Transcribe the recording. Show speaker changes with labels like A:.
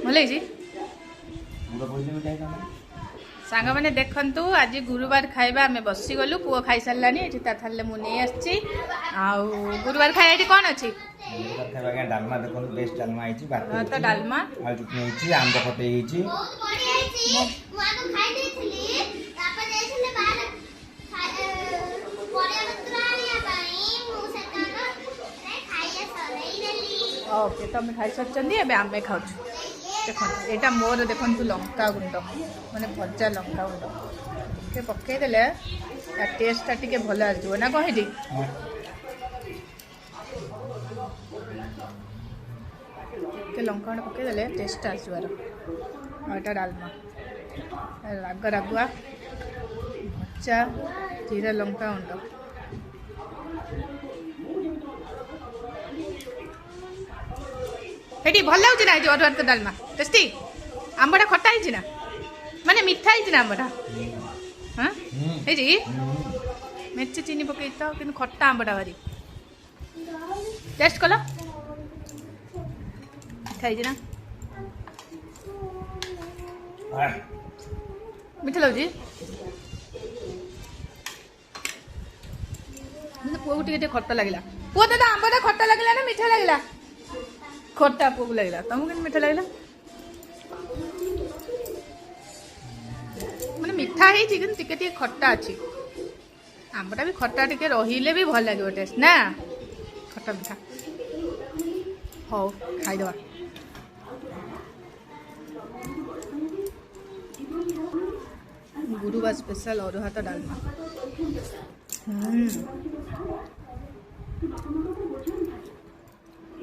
A: ଭଲ ହେଇଛି सांग मैंने देखु आज गुरुवार खाइबा आम बसीगलु पुओ खाई सारानी ये थाले मुझे आसी गुरुवार खाया ये कौन अच्छी
B: डालमा देखो बेस्ट डालमा
A: तो डालमा
B: आंब खटे
A: ओके तुम खाई सारी आम खाऊ देख यहाँ मोर देखु लंका गुंड माने भजा लंका गुंड के पकईदे टेस्टा टी भल आसो ना कही लंका गुंड पकईदे टेस्ट आसबार यहाँ डालमा राग रागुआ भजा जीरा लंका गुंड हेटी भल लगे ना जो अरुआ तो डालमा टेस्टी आंबटा खट्टा है ना माने मीठा है ना आंबटा हाँ है मेचे चीनी पकई तो कि खट्टा आंबटा भारी टेस्ट कल मीठा है ना मीठा लगे पुआ को टे खट्टा लगे पुआ दादा आंबटा खट्टा लगे ना मीठा लगे खट्टा पुआ को लगे तुमको कि मीठा लगे मैंने मीठा है टे खट्टा अच्छी आंबटा भी खट्टा टे रही भी भल लगे टेस्ट ना खट्टा मीठा हो खाईदे गुरुवार स्पेशल अरुआ भात डालमा